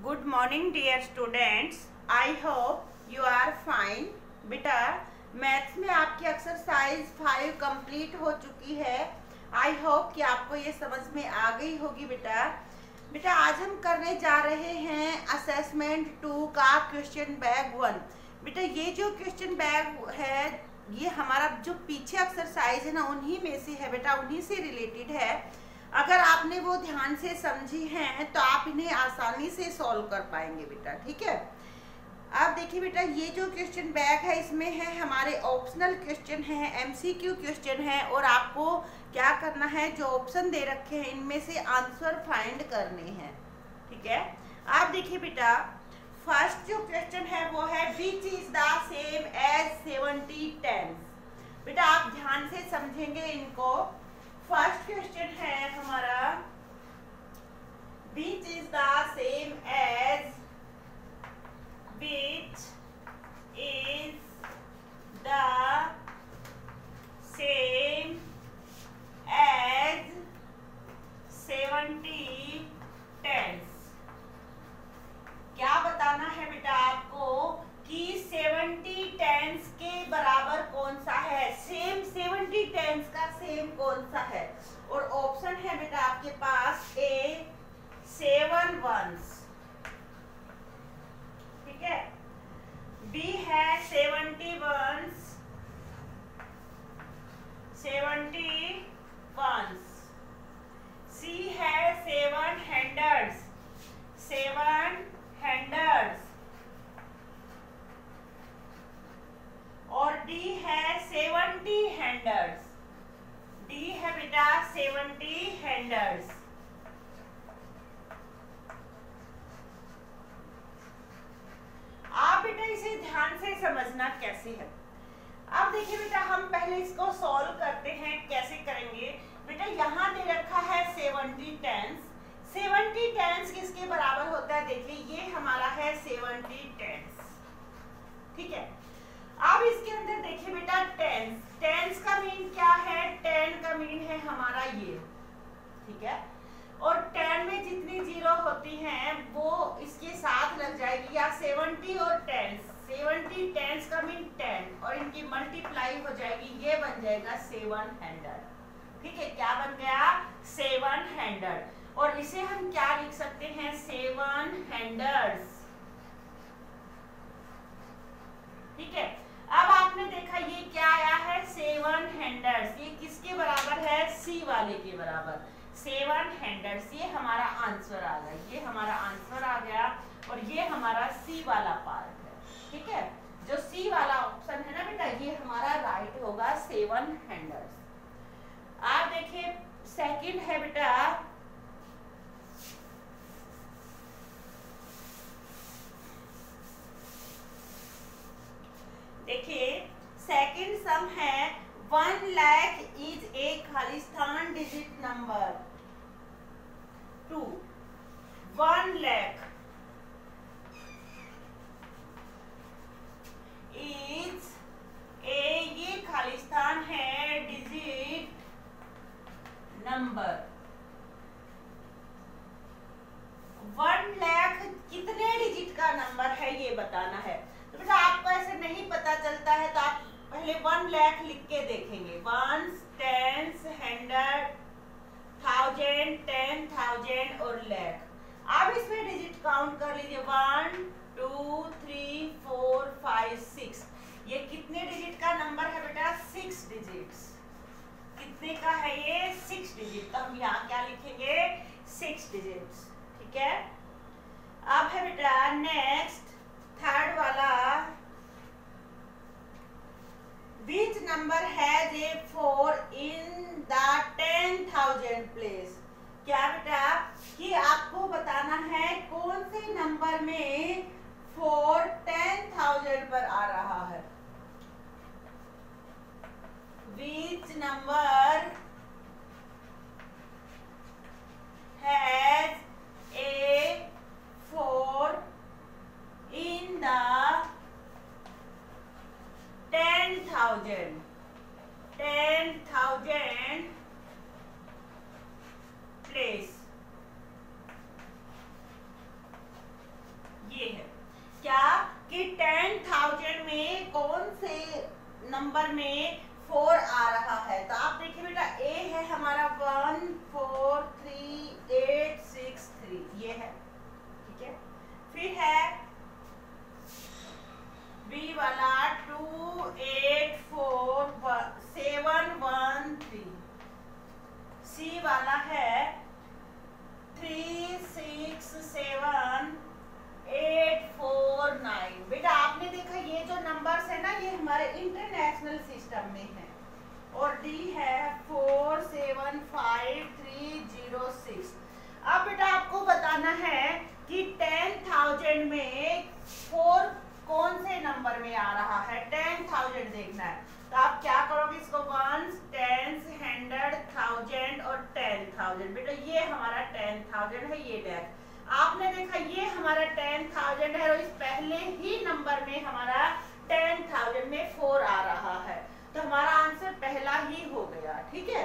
Good morning dear students, I hope you are fine. बेटा maths में आपकी exercise 5 complete हो चुकी है। आई होप कि आपको ये समझ में आ गई होगी। बेटा आज हम करने जा रहे हैं असेसमेंट 2 का क्वेश्चन बैग 1। बेटा ये जो क्वेश्चन बैग है ये हमारा जो पीछे एक्सरसाइज है ना उन्हीं में से है बेटा, उन्हीं से रिलेटेड है। अगर आपने वो ध्यान से समझी हैं तो आप इन्हें आसानी से सॉल्व कर पाएंगे बेटा, ठीक है। अब देखिए बेटा ये जो क्वेश्चन बैग है इसमें है हमारे ऑप्शनल क्वेश्चन है, एमसीक्यू क्वेश्चन है और आपको क्या करना है, जो ऑप्शन दे रखे हैं इनमें से आंसर फाइंड करने हैं, ठीक है। आप देखिए बेटा फर्स्ट जो क्वेश्चन है वो है which is the same as 70 tens. बेटा आप ध्यान से समझेंगे इनको। फर्स्ट क्वेश्चन है हमारा which is the same as, which is the same as 70 tens. क्या बताना है बेटा आपको कि 70 टेंस के बराबर कौन सा है, सेम 70 टेंस का सेम कौन सा है। और ऑप्शन है बेटा आपके पास ए 7 वंस, ठीक है, बी है 70 वंस, 70 वंस, सी है 7 हंड्रेड्स, 7 हंड्रेड्स, और डी है 70 हंड्रेड्स, डी है बेटा 70 हंड्रेड्स। आप बेटा इसे ध्यान से समझना कैसे है। अब देखिए बेटा हम पहले इसको सॉल्व करते हैं। कैसे करेंगे बेटा, यहाँ दे रखा है 70 टेंस। 70 टेंस किसके बराबर होता है, देखिए ये हमारा है 70 टेंस, ठीक है। अब इसके अंदर देखिए बेटा टेंस, टेंस का मीन क्या है, 10 का मीन है हमारा ये, ठीक है। और 10 में जितनी जीरो होती हैं वो इसके साथ लग जाएगी, या 70 और 10, 70 टेंस का मीन 10 और इनकी मल्टीप्लाई हो जाएगी, ये बन जाएगा 700, ठीक है। क्या बन गया 700, और इसे हम क्या लिख सकते हैं 700, ठीक है। अब आपने देखा ये क्या आया है 700, ये किसके बराबर है, सी वाले के बराबर 700, ये हमारा आंसर आ गया, ये हमारा आंसर आ गया। और ये हमारा सी वाला पार्ट है, ठीक है। जो सी वाला ऑप्शन है ना बेटा ये हमारा राइट होगा 700। आप देखिए सेकंड है बेटा, देखिए सेकंड सम है 1 lakh is a Khalistan digit number 2, 1 lakh is a, ये खालिस्तान है डिजिट नंबर। 1 लाख कितने डिजिट का नंबर है ये बताना है। तो बेटा आपको ऐसे नहीं पता चलता है तो आप पहले 1 लाख लिख के देखेंगे, 1 10 100 1000 10,000 और लाख। अब इसमें डिजिट काउंट कर लीजिए 1 2 3 4 5 6। ये कितने डिजिट का नंबर है बेटा, 6 डिजिट्स। कितने का है ये, 6 डिजिट। तो हम यहाँ क्या लिखेंगे 6 डिजिट्स, ठीक है। अब है बेटा नेक्स्ट थर्ड वाला, which number has a 4 in the 10,000 place। क्या बेटा कि आपको बताना है कौन से नंबर में 4 10,000 पर आ रहा है। which number has a 4 in the 10,000 place। Number में 4 आ रहा है। तो आप देखिए बेटा ए है हमारा 1 4 3 8 6 3 ये है, ठीक है। फिर है बी वाला 2 8 4 7 1 3। सी वाला है 3 6 7 8 4 9। बेटा आपने देखा ये जो नंबर्स है ना ये हमारे इंटरनेशनल सिस्टम में है। और डी है 4 7 5 3 0 6। अब बेटा आपको बताना है कि 10,000 में 4 कौन से नंबर में आ रहा है। 10,000 देखना है तो आप क्या करोगे, इसको वंस, टेंस, हंड्रेड, थाउजेंड और 10,000। बेटा ये हमारा 10,000 है, ये डैश। आपने देखा ये हमारा 10,000 है और इस पहले ही नंबर में हमारा 10,000 में 4 आ रहा है, तो हमारा आंसर पहला ही हो गया, ठीक है।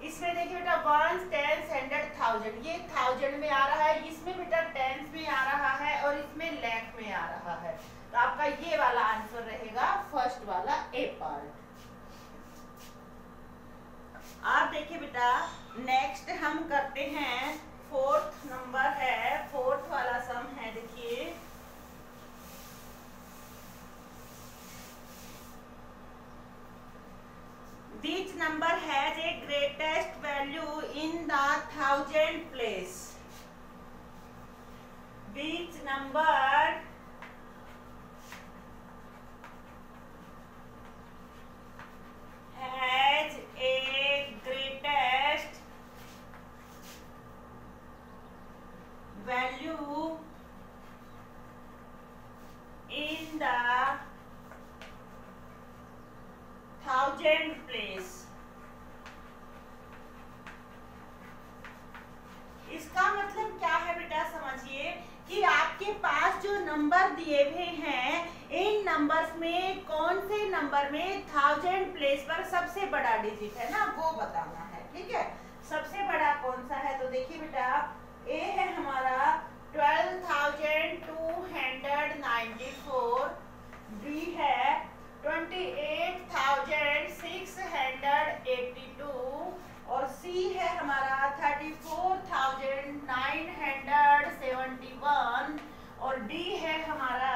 इसमें देखिए बेटा वंस, टेंस, हंड्रेड, थाउजेंड, ये थाउजेंड में आ रहा है, इसमें बेटा टेंस में आ रहा है और इसमें लैख में आ रहा है। तो आपका ये वाला आंसर रहेगा फर्स्ट वाला ए पार्ट। आप देखिए बेटा नेक्स्ट हम करते हैं, फोर्थ नंबर है, फोर्थ वाला सम है। देखिए which number has a greatest value in the thousand place? Which number has a greatest value in the thousand place? इसका मतलब क्या है बेटा, समझिए कि आपके पास जो नंबर दिए हुए हैं इन नंबर्स में कौन से नंबर में 1000 प्लेस पर सबसे बड़ा डिजिट है ना, वो बताना है, ठीक है। सबसे बड़ा कौन सा है, तो देखिए बेटा ए है हमारा 12,294, बी है 28,682 और सी है हमारा 34,971 और डी है हमारा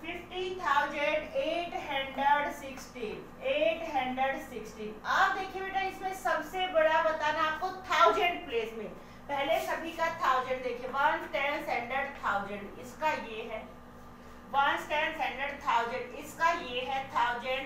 50,816। आप देखिए बेटा इसमें सबसे बड़ा बताना आपको 1000 प्लेस में। पहले सभी का 1000 देखिए, 1 10 100 1000, इसका ये है 1 10 100 1000, इसका ये है 1000,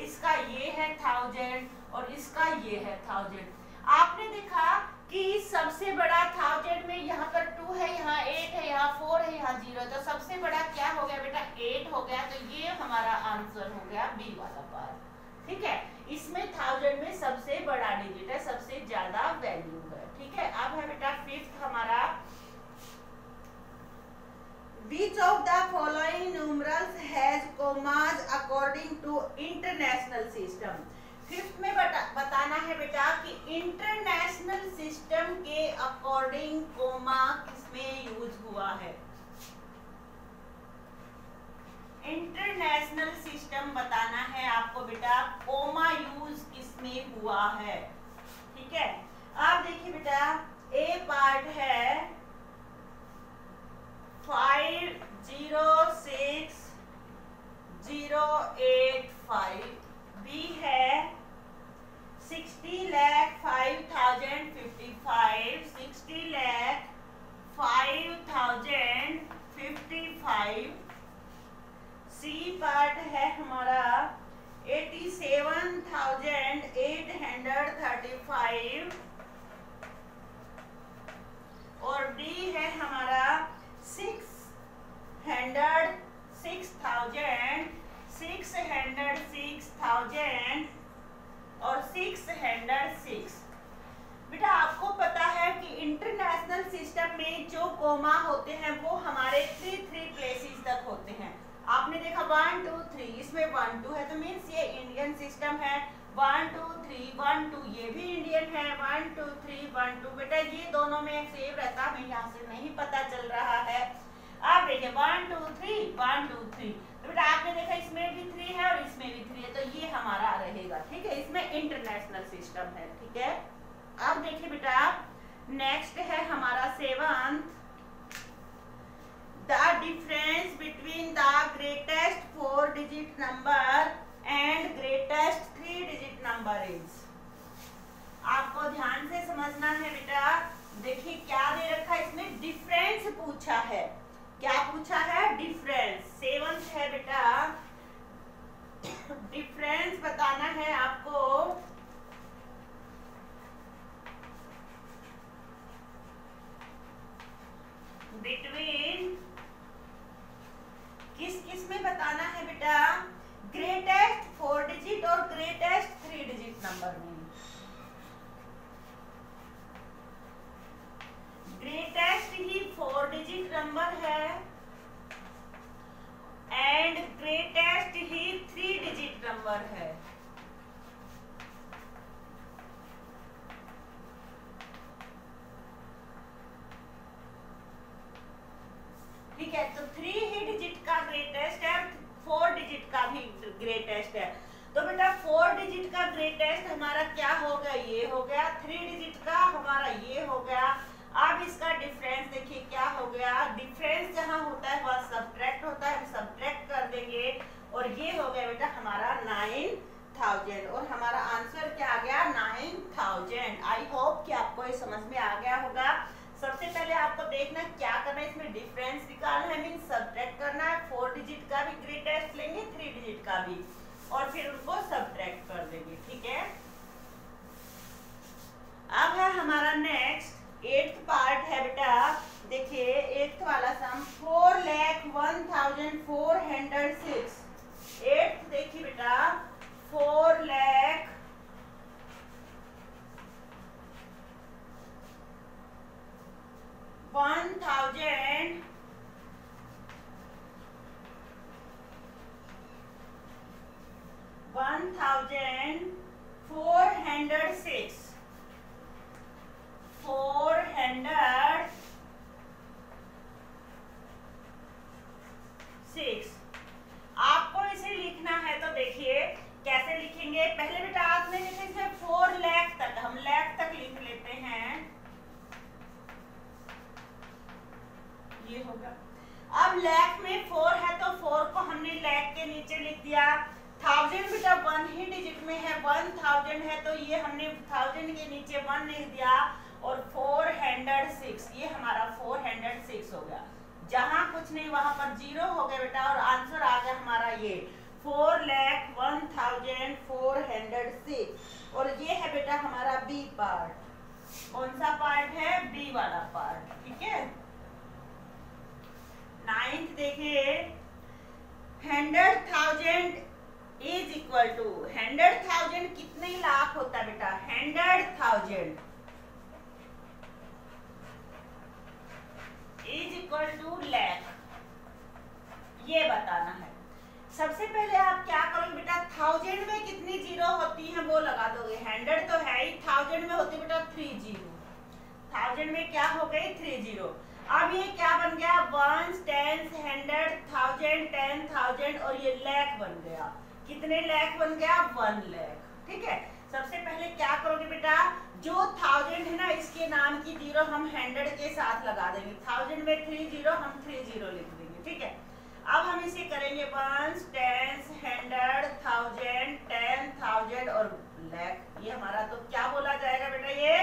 इसका ये है 1000 और इसका ये है 1000। आपने देखा कि सबसे बड़ा 1000 में यहाँ पर 2 है, यहाँ 8 है, यहाँ 4 है, यहाँ 0 है, तो सबसे बड़ा क्या हो गया बेटा 8 हो गया। तो ये हमारा आंसर हो गया बी वाला पार्ट, ठीक है। इसमें 1000 में सबसे बड़ा डिजिट है, सबसे ज्यादा वैल्यू है, ठीक है। अब है बेटा फिफ्थ हमारा, Which of the following numerals has commas according to international system? Fifth में बताना है बेटा कि इंटरनेशनल सिस्टम के अकॉर्डिंग कोमा किसमें यूज हुआ है। इंटरनेशनल सिस्टम बताना है आपको बेटा, कोमा यूज किसमें हुआ है, ठीक है। आप देखिए बेटा ए पार्ट है 506085, बी है 60,05,055, 60,05,055, सी पार्ट है हमारा 87,835 और डी है हमारा 606,000 और 606। बेटा आपको पता है कि इंटरनेशनल सिस्टम में जो कोमा होते हैं वो हमारे 3 प्लेसेस तक होते हैं। आपने देखा 1 2 3, इसमें 1 2 है तो मीन्स ये इंडियन सिस्टम है। 1 2 3 1 2 ये भी इंडियन है, 1 2 3 1 2। बेटा ये दोनों में सेम रहता, हमें यहाँ से नहीं पता चल रहा है। आप देखिए 1 2 3 1 2 3, तो बेटा आपने देखा इसमें भी 3 है और इसमें भी 3 है, तो ये हमारा रहेगा। ठीक है, इसमें इंटरनेशनल सिस्टम है। ठीक है, अब देखिए बेटा नेक्स्ट है हमारा 7th, the difference between the greatest 4 digit number and greatest 3 digit number is. आपको ध्यान से समझना है बेटा। देखिए क्या दे रखा है इसमें, डिफरेंस पूछा है। क्या पूछा है? डिफरेंस। 7th है बेटा, डिफरेंस बताना है आपको बिटवीन, किस किस में बताना है बेटा? ग्रेटेस्ट 4 डिजिट और ग्रेटेस्ट 3 डिजिट नंबर में। ग्रेटेस्ट ही 4 डिजिट नंबर है and greatest he 3 digit number है। ठीक है, तो 3 ही डिजिट का ग्रेटेस्ट है, 4 डिजिट का भी ग्रेटेस्ट है। तो बेटा 4 डिजिट का ग्रेटेस्ट हमारा क्या हो गया? ये हो गया। 3 डिजिट का हमारा ये हो गया। अब इसका डिफरेंस देखिए क्या हो गया। डिफरेंस जहां होता है वह सब्ट्रैक्ट होता है, हम सब्ट्रैक्ट कर देंगे और ये हो गया बेटा हमारा 9000 और हमारा आंसर क्या आ गया? 9000। आई होप कि आपको ये समझ में आ गया होगा। सबसे पहले आपको देखना क्या करना है, इसमें डिफरेंस निकालना है, मीन सब्ट्रैक्ट करना है। 4 डिजिट का भी ग्रेटेस्ट लेंगे, 3 डिजिट का भी, और फिर उनको सब्ट्रैक्ट कर देंगे। ठीक है, अब है हमारा नेक्स्ट 8th पार्ट है बेटा। देखिए 8th वाला सम 4,01,406। 8th देखिए बेटा 4,01,406 आपको इसे लिखना है। तो देखिए कैसे लिखेंगे। पहले बेटा आपने लिखे थे 4 लाख तक, हम लाख तक लिख लेते हैं, ये होगा। अब लाख में 4 है तो 4 को हमने लाख के नीचे लिख दिया। 1000 बेटा 1 ही डिजिट में है, 1000 है तो ये हमने 1000 के नीचे 1 लिख दिया और 406, ये हमारा 406 हो गया। जहां कुछ नहीं वहां पर 0 हो गया बेटा और आंसर आ गया हमारा ये 4,01,406। और ये है बेटा हमारा बी पार्ट। कौन सा पार्ट है? बी वाला पार्ट। ठीक है, 9th देखिए 100,000 इज इक्वल टू 100,000 कितने लाख होता है बेटा? 100,000 इज इक्वल टू लाख, ये बताना है। सबसे पहले आप क्या करोगे बेटा, 1000 में कितनी जीरो होती हैं वो लगा दोगे। 100 तो है ही, 1000 में होती बेटा 3 जीरो। 1000 में क्या हो गई? 3 जीरो। अब ये क्या बन गया? 1 10 100 1000 10,000 और ये लाख बन गया। कितने लाख बन गया? 1 लाख। ठीक है, सबसे पहले क्या करोगे बेटा, जो 1000 है ना इसके नाम की जीरो हम 100 के साथ लगा देंगे। 1000 में 3 जीरो, हम 3 जीरो लिख देंगे। ठीक है, अब हम इसे करेंगे 1 10 100 1000 10,000 और लाख। ये हमारा तो क्या बोला जाएगा बेटा? ये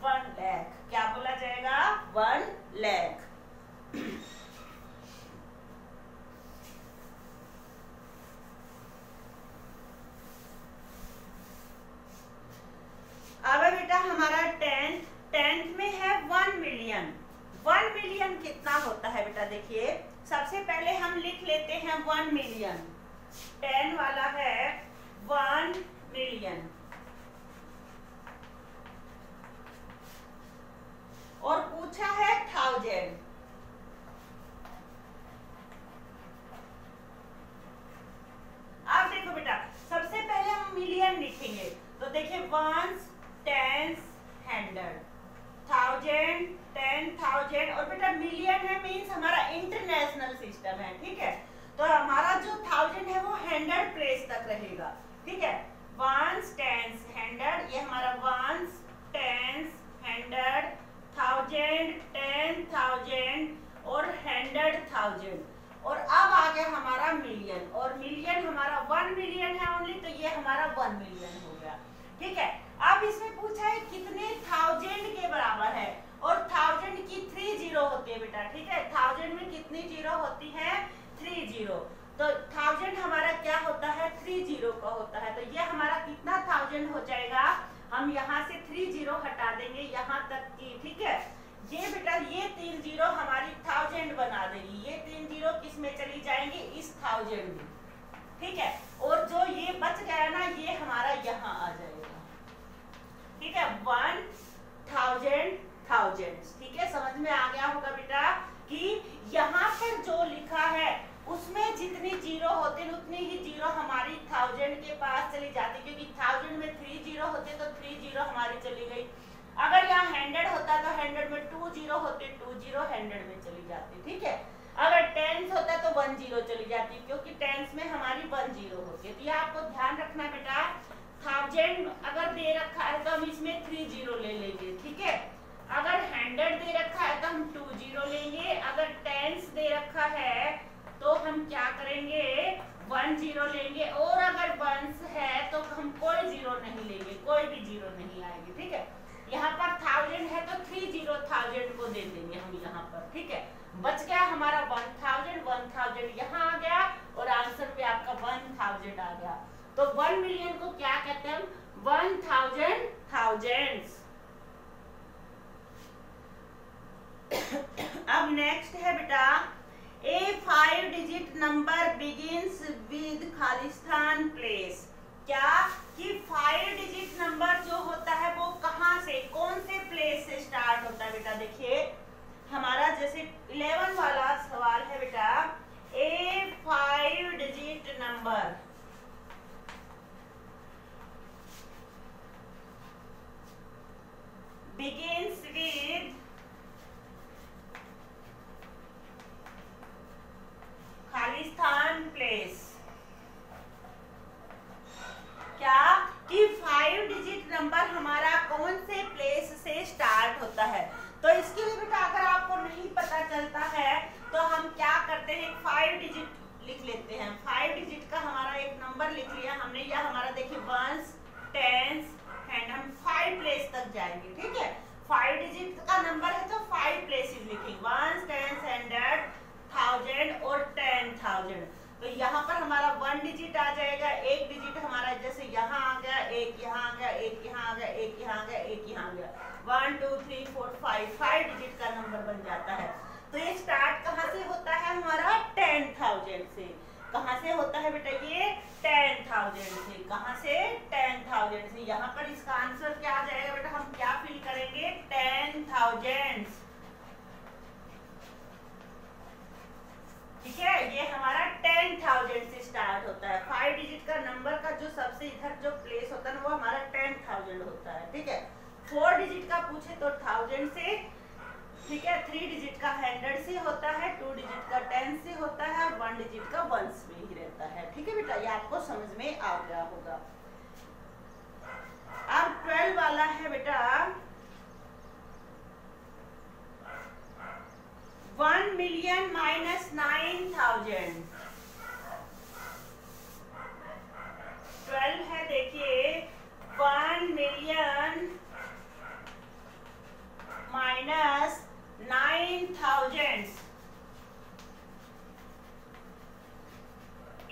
1 लाख। क्या बोला जाएगा? 1 लाख। अब बेटा हमारा 10th में है 1 मिलियन। 1 मिलियन कितना होता है बेटा? देखिए सबसे पहले हम लिख लेते हैं 1 मिलियन। 10 वाला है 1 मिलियन और पूछा है 1000। अब देखो बेटा सबसे पहले हम मिलियन लिखेंगे तो देखिए 1 10 100 1000 10,000 और बेटा मिलियन है मींस हमारा इंटरनेशनल सिस्टम है। ठीक है, तो हमारा जो 1000 है वो 100 प्लेस तक रहेगा, ठीक है। वंस, टेंस, 100, ये हमारा वंस, टेंस, 100, 1000, 10,000 और 100,000। और अब आ गया हमारा मिलियन, और मिलियन हमारा 1 मिलियन है ओनली, तो ये हमारा 1 मिलियन हो गया, ठीक है। अब इसमें पूछा है कितने 1000 के बराबर है, और 1000 की 3 जीरो होती है बेटा, ठीक है। 1000 में कितनी जीरो होती है? 3 जीरो। तो 1000 हमारा क्या होता है? 3 जीरो का होता है। तो ये हमारा कितना 1000 हो जाएगा? हम यहाँ से 3 जीरो हटा देंगे यहाँ तक की, ठीक है। ये बेटा ये 3 जीरो हमारी 1000 बना देगी, ये 3 जीरो किस में चली जाएंगी? इस 1000 में, ठीक है। और जो ये बच गया ना, ये हमारा यहाँ आ जाएगा, ठीक है। 1000 थाउजेंड्स, ठीक है। समझ में आ गया होगा बेटा कि यहाँ पर जो लिखा है उसमें जितनी जीरो होते हैं उतनी ही जीरो हमारी 1000 के पास चली जाती, क्योंकि 1000 में 3 जीरो होते तो 3 जीरो हमारी चली गई। अगर यहाँ 100 होता तो 100 में 2 जीरो होते, 2 जीरो 100 में चली जाती, ठीक है। अगर टेंस होता तो 1 जीरो चली जाती, क्योंकि टेंस में हमारी 1 जीरो होती है। तो ये आपको ध्यान रखना बेटा, 1000 अगर दे रखा है तो हम इसमें 3 जीरो ले लेंगे, ठीक है। अगर 100 दे रखा है तो हम 2 जीरो लेंगे। अगर टेंस दे रखा है तो हम क्या करेंगे? 1 जीरो लेंगे। और अगर वंस है तो हम कोई जीरो नहीं लेंगे, कोई भी जीरो नहीं आएगी, ठीक है। यहाँ पर 1000 है तो 3 जीरो 1000 को दे देंगे हम यहाँ पर, ठीक है। बच गया हमारा 1000, 1000 यहाँ आ गया, और आंसर पे आपका 1000 आ गया। तो 1 मिलियन को क्या कहते हैं हम? 1000 थाउजेंड्स। अब नेक्स्ट है बेटा, ए 5 digit number begins with Khalistan place. क्या कि 5 डिजिट नंबर जो होता है वो कहाँ से, कौन से प्लेस से स्टार्ट होता है बेटा? देखिए हमारा जैसे 11 वाला सवाल है बेटा, ए 5 digit number begins with Khalistan place. क्या कि 5 डिजिट नंबर हमारा कौन से प्लेस से स्टार्ट होता है? तो इसके लिए बेटा अगर आपको नहीं पता चलता है तो हम क्या करते हैं, 5 डिजिट लिख लेते हैं। 5 डिजिट का हमारा एक नंबर लिख लिया हमने, यह हमारा देखिए वंस, टेंस, एंड हम 5 प्लेस तक जाएंगे, ठीक है। 5 डिजिट का नंबर है तो 5 प्लेसेस लिखेंगे, वंस, टेंस, 100, 1000 और 10,000। तो यहाँ पर हमारा 1 डिजिट आ जाएगा, एक डिजिट हमारा जैसे यहाँ आ गया, एक यहाँ आ गया, एक यहाँ आ गया, एक यहाँ आ गया, एक यहाँ आ गया, 1 2 3 4 5 डिजिट का नंबर बन जाता है। तो ये स्टार्ट कहाँ से होता है हमारा? 10,000 से। कहाँ से होता है बेटा? ये 10,000 से। कहाँ से? 10,000 से। यहाँ पर इसका आंसर क्या आ जाएगा बेटा? हम क्या फिल करेंगे? 10,000, ठीक है। ये हमारा 10,000 से स्टार्ट होता है। 5 डिजिट का नंबर का जो सबसे इधर जो प्लेस होता है वो हमारा 10,000 होता है, ठीक है। 4 डिजिट का पूछे तो 1000 से, ठीक है। 3 डिजिट का 100 से होता है, 2 डिजिट का 10 से होता है, और 1 डिजिट का 1 में ही रहता है, ठीक है बेटा। ये आपको समझ में आ गया होगा। अब 12 वाला है बेटा, 1 मिलियन माइनस 9,000। 12 है, देखिए 1 million minus 9,000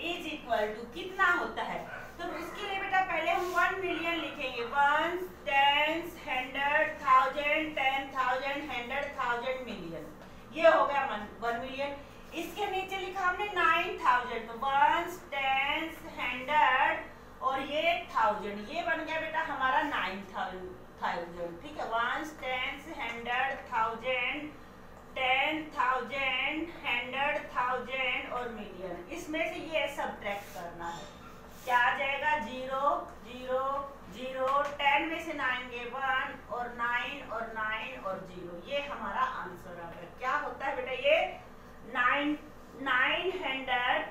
is equal to कितना होता है? तो इसके लिए बेटा पहले हम 1 मिलियन लिखेंगे, 1 10 100 1000 10,000 100,000 मिलियन, ये हो गया 1 मिलियन। इसके नीचे लिखा हमने 9,000, तो 1 10 100 और ये 1000, ये बन गया बेटा हमारा 9,000, ठीक है। 1 10 100 1000 10,000 100,000 और मिलियन, इसमें से ये सब्ट्रैक्ट करना है। क्या आ जाएगा? 0 0 0, 10 में से 9 गए 1 और 9 और 9 और 0, ये हमारा आंसर आ गया। क्या होता है बेटा? ये 900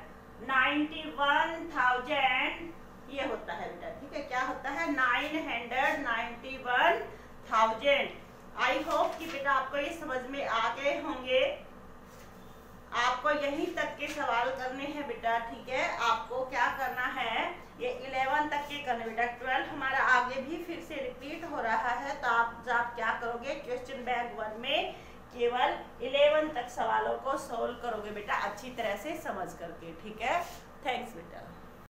91,000 ये होता है बेटा, ठीक है। क्या होता है? 991,000। आई होप कि बेटा आपको ये समझ में आ गए होंगे। आपको यहीं तक के सवाल करने हैं बेटा, ठीक है। आपको क्या करना है, ये 11 तक के करने बेटा। 12 हमारा आगे भी फिर से रिपीट हो रहा है, तो आप क्या करोगे, क्वेश्चन बैंक 1 में केवल 11 तक सवालों को सोल्व करोगे बेटा, अच्छी तरह से समझ करके, ठीक है। थैंक्स बेटा।